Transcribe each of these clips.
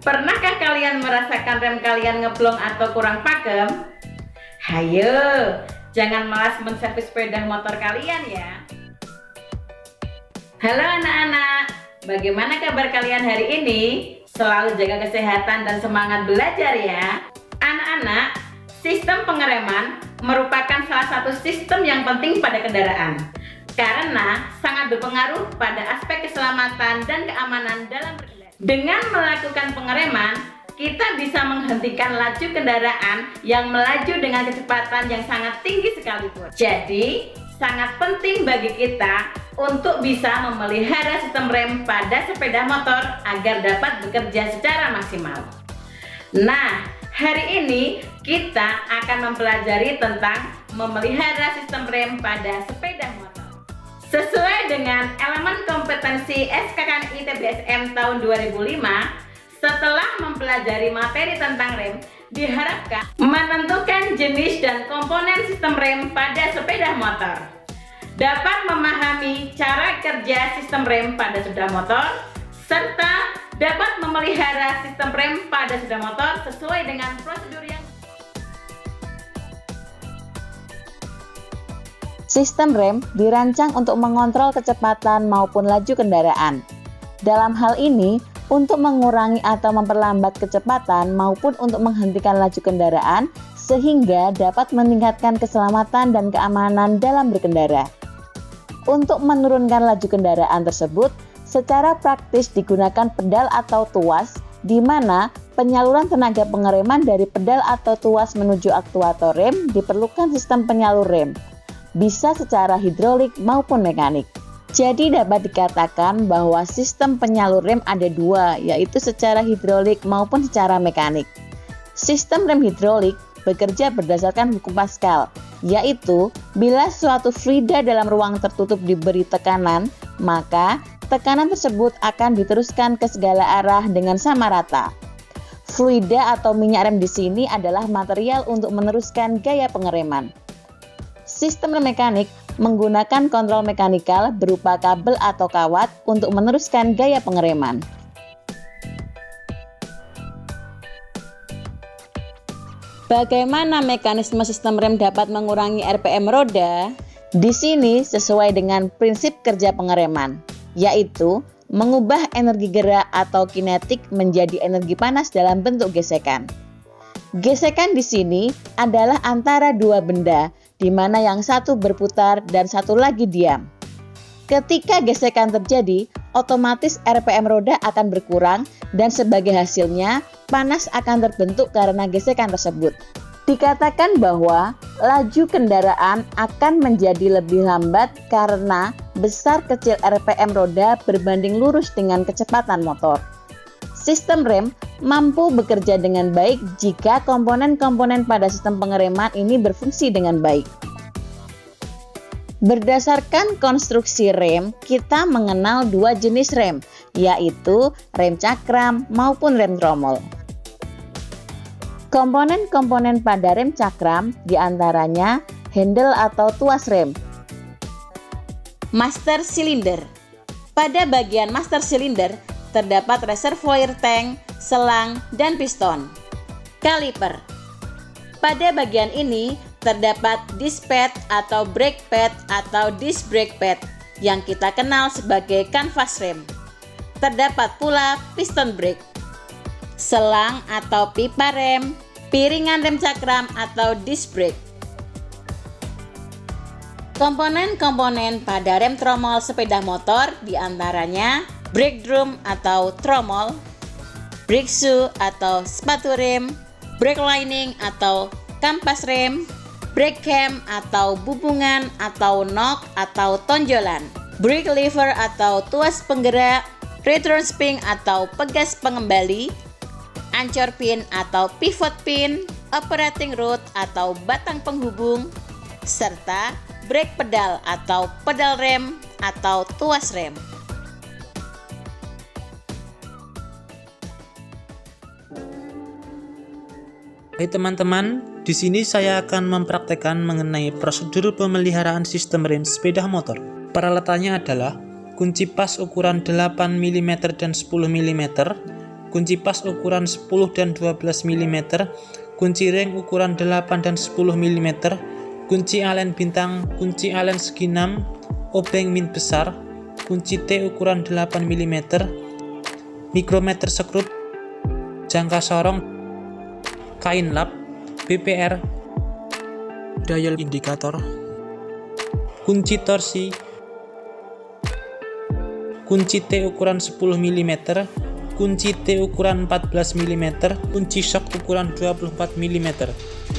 Pernahkah kalian merasakan rem kalian ngeblong atau kurang pakem? Hayo, jangan malas menservis sepeda motor kalian ya. Halo anak-anak, bagaimana kabar kalian hari ini? Selalu jaga kesehatan dan semangat belajar ya. Anak-anak, sistem pengereman merupakan salah satu sistem yang penting pada kendaraan karena sangat berpengaruh pada aspek keselamatan dan keamanan dalam berkendara. Dengan melakukan pengereman, kita bisa menghentikan laju kendaraan yang melaju dengan kecepatan yang sangat tinggi sekalipun. Jadi, sangat penting bagi kita untuk bisa memelihara sistem rem pada sepeda motor agar dapat bekerja secara maksimal. Nah, hari ini kita akan mempelajari tentang memelihara sistem rem pada sepeda motor. Sesuai dengan elemen kompetensi SKKNI TBSM tahun 2005, setelah mempelajari materi tentang rem, diharapkan menentukan jenis dan komponen sistem rem pada sepeda motor, dapat memahami cara kerja sistem rem pada sepeda motor, serta dapat memelihara sistem rem pada sepeda motor sesuai dengan prosedur yang. Sistem rem dirancang untuk mengontrol kecepatan maupun laju kendaraan. Dalam hal ini, untuk mengurangi atau memperlambat kecepatan maupun untuk menghentikan laju kendaraan sehingga dapat meningkatkan keselamatan dan keamanan dalam berkendara. Untuk menurunkan laju kendaraan tersebut, secara praktis digunakan pedal atau tuas, di mana penyaluran tenaga pengereman dari pedal atau tuas menuju aktuator rem diperlukan sistem penyalur rem, bisa secara hidrolik maupun mekanik. Jadi dapat dikatakan bahwa sistem penyalur rem ada dua, yaitu secara hidrolik maupun secara mekanik. Sistem rem hidrolik bekerja berdasarkan hukum Pascal, yaitu bila suatu fluida dalam ruang tertutup diberi tekanan, maka tekanan tersebut akan diteruskan ke segala arah dengan sama rata. Fluida atau minyak rem di sini adalah material untuk meneruskan gaya pengereman. Sistem rem mekanik menggunakan kontrol mekanikal berupa kabel atau kawat untuk meneruskan gaya pengereman. Bagaimana mekanisme sistem rem dapat mengurangi RPM roda? Di sini sesuai dengan prinsip kerja pengereman, yaitu mengubah energi gerak atau kinetik menjadi energi panas dalam bentuk gesekan. Gesekan di sini adalah antara dua benda, di mana yang satu berputar dan satu lagi diam. Ketika gesekan terjadi, otomatis RPM roda akan berkurang dan sebagai hasilnya panas akan terbentuk karena gesekan tersebut. Dikatakan bahwa laju kendaraan akan menjadi lebih lambat karena besar kecil RPM roda berbanding lurus dengan kecepatan motor. Sistem rem mampu bekerja dengan baik jika komponen-komponen pada sistem pengereman ini berfungsi dengan baik. Berdasarkan konstruksi rem, kita mengenal dua jenis rem, yaitu rem cakram maupun rem tromol. Komponen-komponen pada rem cakram diantaranya handle atau tuas rem, master cylinder. Pada bagian master cylinder terdapat reservoir tank, selang, dan piston. Kaliper. Pada bagian ini terdapat disc pad atau brake pad atau disc brake pad yang kita kenal sebagai kanvas rem. Terdapat pula piston brake, selang atau pipa rem, piringan rem cakram atau disc brake. Komponen-komponen pada rem tromol sepeda motor diantaranya brake drum atau tromol, brake shoe atau sepatu rem, brake lining atau kampas rem, brake cam atau bubungan atau knock atau tonjolan, brake lever atau tuas penggerak, return spring atau pegas pengembali, ancor pin atau pivot pin, operating rod atau batang penghubung, serta brake pedal atau pedal rem atau tuas rem. Hai teman-teman, di sini saya akan mempraktekkan mengenai prosedur pemeliharaan sistem rem sepeda motor. Peralatannya adalah kunci pas ukuran 8 mm dan 10 mm, kunci pas ukuran 10 dan 12 mm, kunci ring ukuran 8 dan 10 mm, kunci alen bintang, kunci alen segi 6, obeng min besar, kunci T ukuran 8 mm, mikrometer sekrup, jangka sorong, kain lap, BPR, dial indikator, kunci torsi, kunci T ukuran 10 mm, kunci T ukuran 14 mm, kunci shock ukuran 24 mm.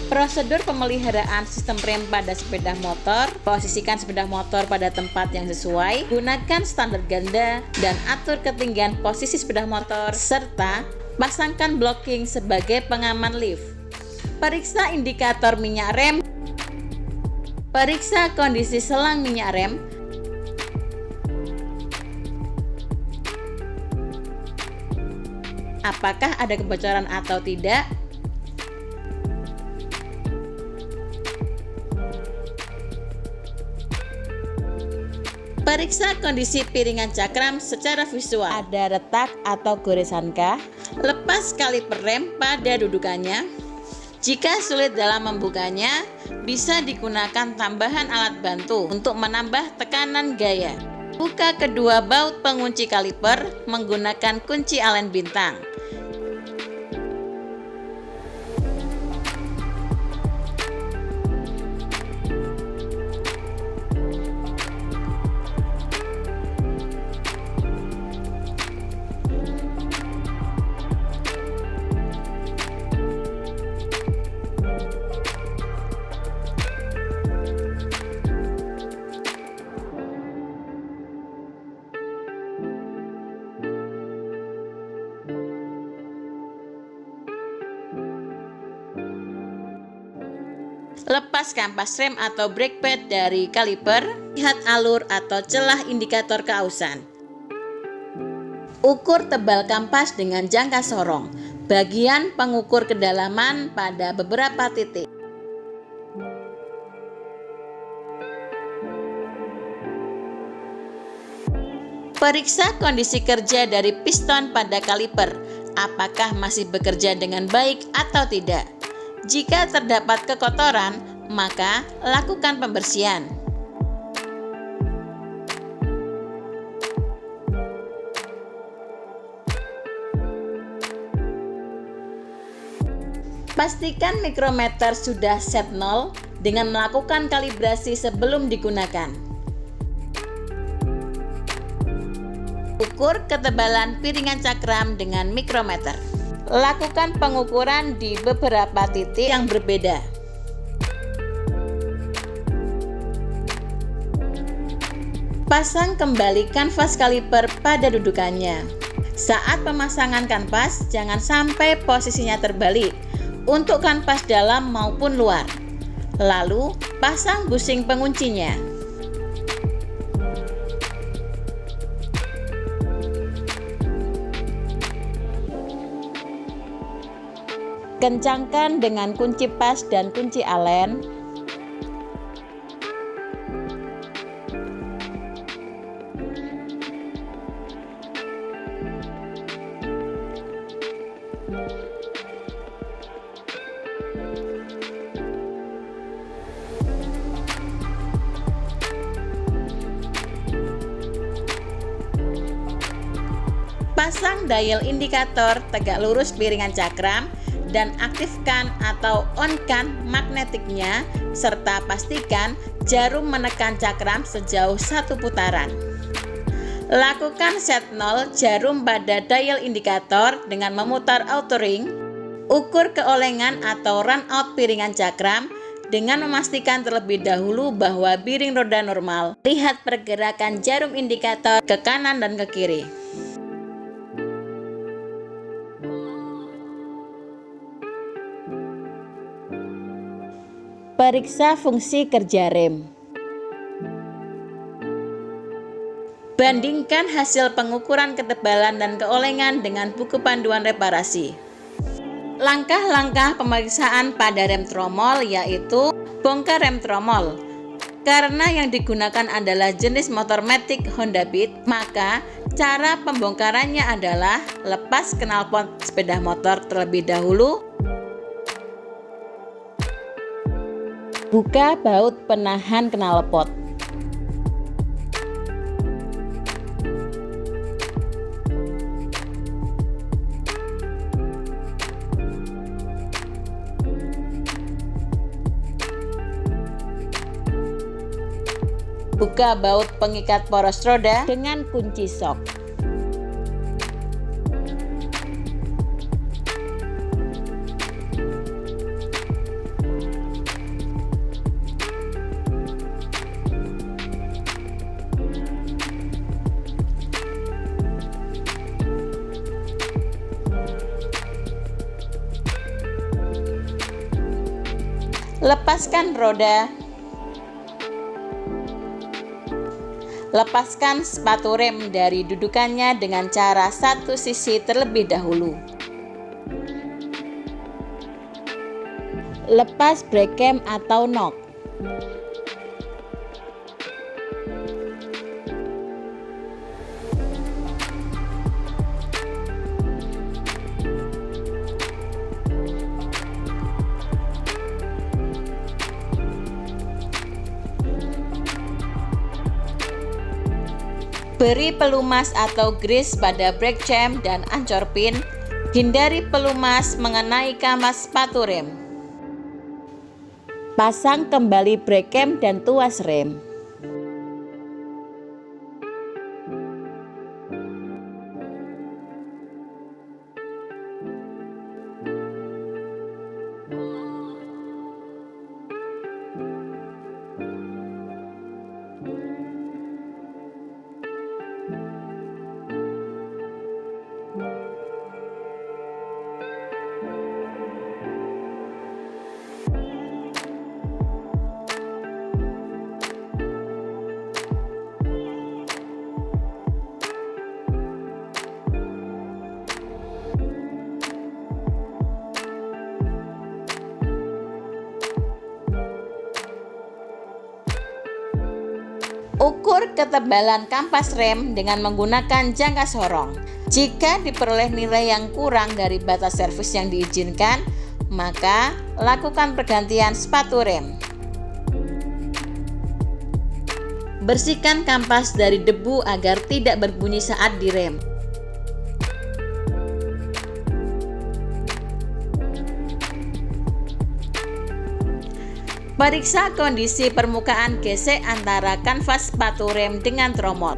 Prosedur pemeliharaan sistem rem pada sepeda motor: posisikan sepeda motor pada tempat yang sesuai, gunakan standar ganda, dan atur ketinggian posisi sepeda motor, serta pasangkan blocking sebagai pengaman lift. Periksa indikator minyak rem, periksa kondisi selang minyak rem, apakah ada kebocoran atau tidak. Periksa kondisi piringan cakram secara visual. Ada retak atau goresankah? Lepas kaliper rem pada dudukannya. Jika sulit dalam membukanya, bisa digunakan tambahan alat bantu untuk menambah tekanan gaya. Buka kedua baut pengunci kaliper menggunakan kunci alen bintang. Lepas kampas rem atau brake pad dari kaliper, lihat alur atau celah indikator keausan. Ukur tebal kampas dengan jangka sorong, bagian pengukur kedalaman pada beberapa titik. Periksa kondisi kerja dari piston pada kaliper, apakah masih bekerja dengan baik atau tidak. Jika terdapat kekotoran, maka lakukan pembersihan. Pastikan mikrometer sudah set 0 dengan melakukan kalibrasi sebelum digunakan. Ukur ketebalan piringan cakram dengan mikrometer. Lakukan pengukuran di beberapa titik yang berbeda. Pasang kembali kanvas kaliper pada dudukannya. Saat pemasangan kanvas, jangan sampai posisinya terbalik untuk kanvas dalam maupun luar. Lalu, pasang busing penguncinya. Kencangkan dengan kunci pas dan kunci alen. Pasang dial indikator tegak lurus piringan cakram dan aktifkan atau on-kan magnetiknya, serta pastikan jarum menekan cakram sejauh 1 putaran. Lakukan set 0 jarum pada dial indikator dengan memutar auto ring. Ukur keolengan atau run out piringan cakram dengan memastikan terlebih dahulu bahwa biring roda normal. Lihat pergerakan jarum indikator ke kanan dan ke kiri. Periksa fungsi kerja rem. Bandingkan hasil pengukuran ketebalan dan keolengan dengan buku panduan reparasi. Langkah-langkah pemeriksaan pada rem tromol yaitu bongkar rem tromol. Karena yang digunakan adalah jenis motor matic Honda Beat, maka Cara pembongkarannya adalah lepas knalpot sepeda motor terlebih dahulu. Buka baut penahan knalpot. Buka baut pengikat poros roda dengan kunci sok. Lepaskan roda. Lepaskan sepatu rem dari dudukannya dengan cara satu sisi terlebih dahulu. Lepas brake cam atau nok. Beri pelumas atau grease pada brake cam dan ancor pin. Hindari pelumas mengenai kampas sepatu rem. Pasang kembali brake cam dan tuas rem. Ukur ketebalan kampas rem dengan menggunakan jangka sorong. Jika diperoleh nilai yang kurang dari batas servis yang diizinkan, maka lakukan pergantian sepatu rem. Bersihkan kampas dari debu agar tidak berbunyi saat direm. Periksa kondisi permukaan gesek antara kanvas sepatu rem dengan tromol.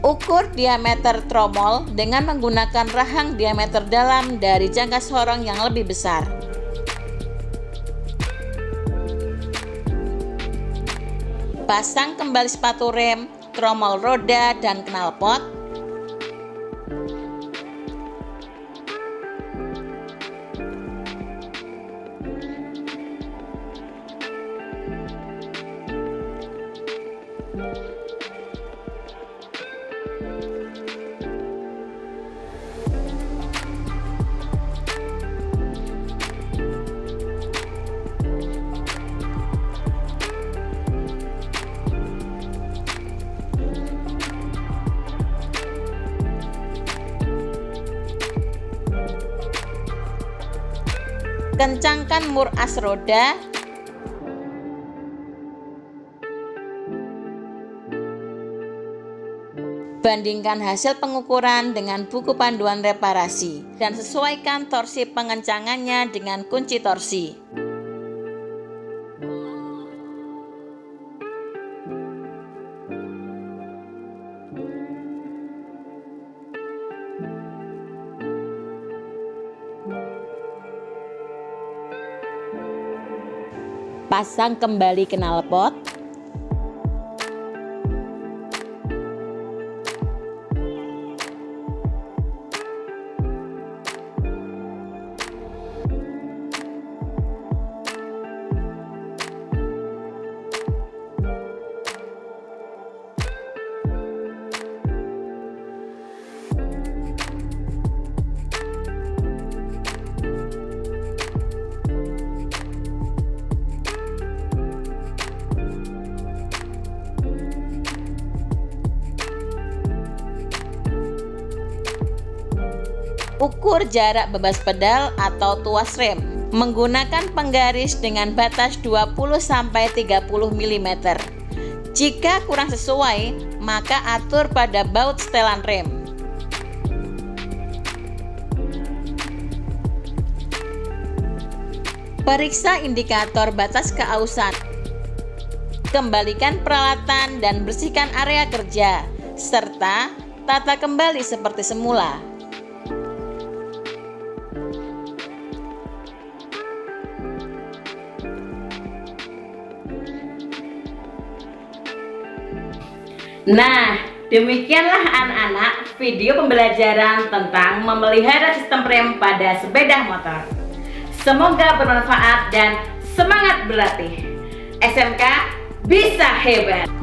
Ukur diameter tromol dengan menggunakan rahang diameter dalam dari jangka sorong yang lebih besar. Pasang kembali sepatu rem, tromol roda, dan knalpot. Kencangkan mur as roda. Bandingkan hasil pengukuran dengan buku panduan reparasi dan sesuaikan torsi pengencangannya dengan kunci torsi. Pasang kembali knalpot. Ukur jarak bebas pedal atau tuas rem. Menggunakan penggaris dengan batas 20-30 mm. Jika kurang sesuai, maka atur pada baut setelan rem. Periksa indikator batas keausan. Kembalikan peralatan dan bersihkan area kerja, serta tata kembali seperti semula. Nah, demikianlah anak-anak video pembelajaran tentang memelihara sistem rem pada sepeda motor. Semoga bermanfaat dan semangat berlatih. SMK bisa hebat!